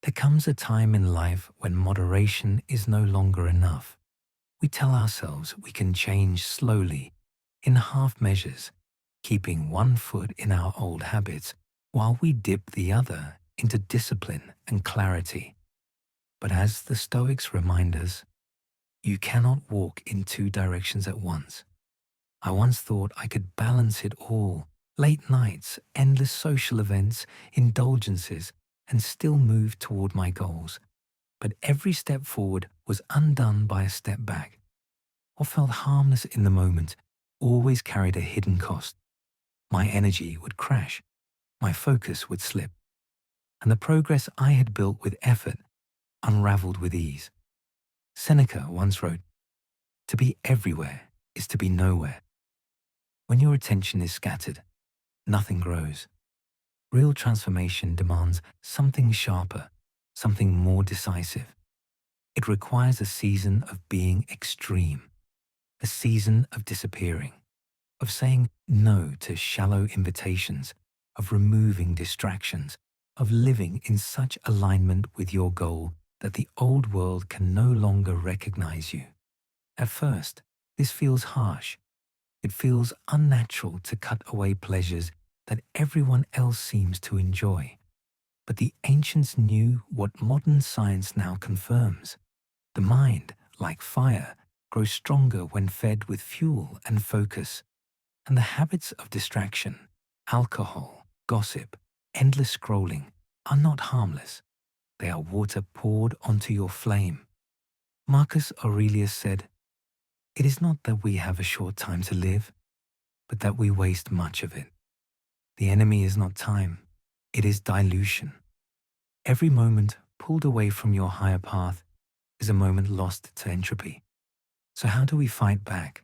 There comes a time in life when moderation is no longer enough. We tell ourselves we can change slowly, in half measures, keeping one foot in our old habits while we dip the other into discipline and clarity. But as the Stoics remind us, you cannot walk in two directions at once. I once thought I could balance it all, late nights, endless social events, indulgences, and still move toward my goals. But every step forward was undone by a step back. What felt harmless in the moment always carried a hidden cost. My energy would crash, my focus would slip, and the progress I had built with effort unraveled with ease. Seneca once wrote, "To be everywhere is to be nowhere." When your attention is scattered, nothing grows. Real transformation demands something sharper, something more decisive. It requires a season of being extreme, a season of disappearing, of saying no to shallow invitations, of removing distractions, of living in such alignment with your goal that the old world can no longer recognize you. At first, this feels harsh. It feels unnatural to cut away pleasures that everyone else seems to enjoy. But the ancients knew what modern science now confirms. The mind, like fire, grows stronger when fed with fuel and focus. And the habits of distraction, alcohol, gossip, endless scrolling, are not harmless. They are water poured onto your flame. Marcus Aurelius said, "It is not that we have a short time to live, but that we waste much of it." The enemy is not time, it is dilution. Every moment pulled away from your higher path is a moment lost to entropy. So how do we fight back?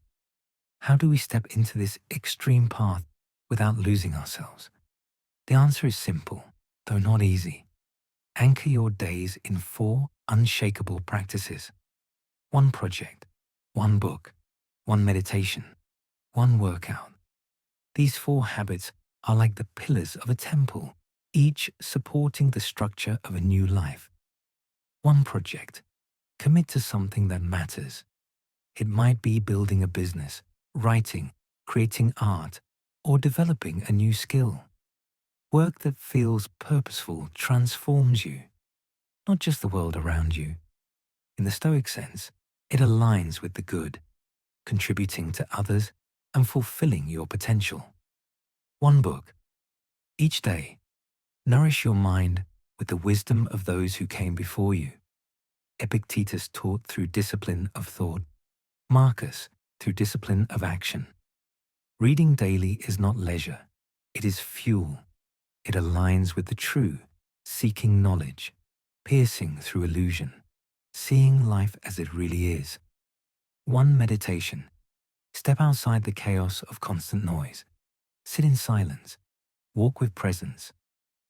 How do we step into this extreme path without losing ourselves? The answer is simple, though not easy. Anchor your days in 4 unshakable practices. One project, one book, one meditation, one workout. These 4 habits are like the pillars of a temple, each supporting the structure of a new life. One project. Commit to something that matters. It might be building a business, writing, creating art, or developing a new skill. Work that feels purposeful transforms you, not just the world around you. In the Stoic sense, it aligns with the good, contributing to others and fulfilling your potential. One book. Each day, nourish your mind with the wisdom of those who came before you. Epictetus taught through discipline of thought, Marcus through discipline of action. Reading daily is not leisure, it is fuel. It aligns with the true, seeking knowledge, piercing through illusion, seeing life as it really is. One meditation. Step outside the chaos of constant noise. Sit in silence, walk with presence,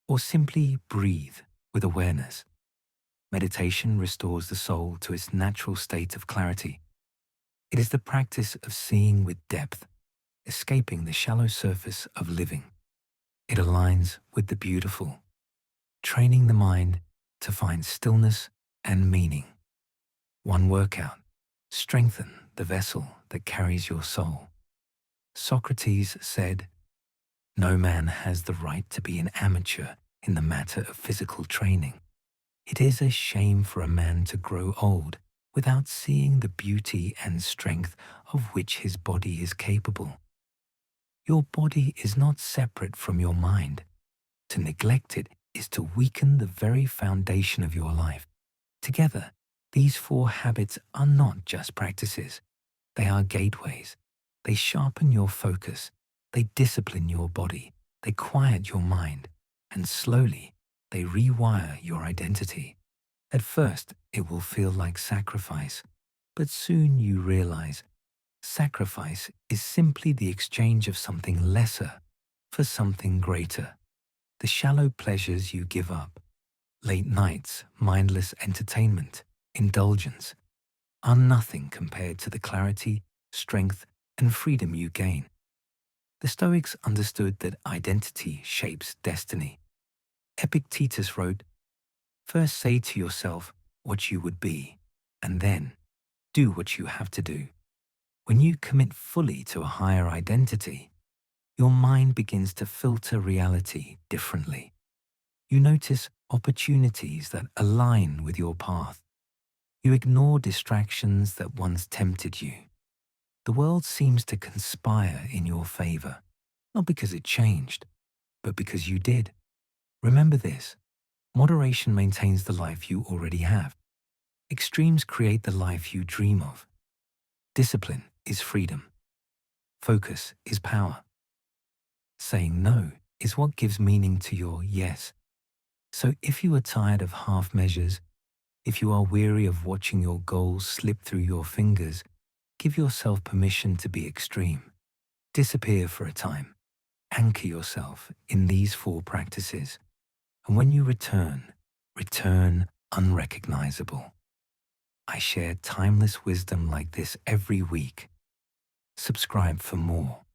or simply breathe with awareness. Meditation restores the soul to its natural state of clarity. It is the practice of seeing with depth, escaping the shallow surface of living. It aligns with the beautiful, training the mind to find stillness and meaning. One workout. Strengthen the vessel that carries your soul. Socrates said, "No man has the right to be an amateur in the matter of physical training. It is a shame for a man to grow old without seeing the beauty and strength of which his body is capable." Your body is not separate from your mind. To neglect it is to weaken the very foundation of your life. Together, these 4 habits are not just practices. They are gateways. They sharpen your focus. They discipline your body. They quiet your mind. And slowly, they rewire your identity. At first, it will feel like sacrifice, but soon you realize sacrifice is simply the exchange of something lesser for something greater. The shallow pleasures you give up, late nights, mindless entertainment, indulgence, are nothing compared to the clarity, strength, and freedom you gain. The Stoics understood that identity shapes destiny. Epictetus wrote, First say to yourself what you would be, and then do what you have to do. When you commit fully to a higher identity, your mind begins to filter reality differently. You notice opportunities that align with your path. You ignore distractions that once tempted you. The world seems to conspire in your favor, not because it changed, but because you did. Remember this: moderation maintains the life you already have. Extremes create the life you dream of. Discipline is freedom. Focus is power. Saying no is what gives meaning to your yes. So if you are tired of half measures, if you are weary of watching your goals slip through your fingers, give yourself permission to be extreme. Disappear for a time. Anchor yourself in these 4 practices. And when you return, return unrecognizable. I share timeless wisdom like this every week. Subscribe for more.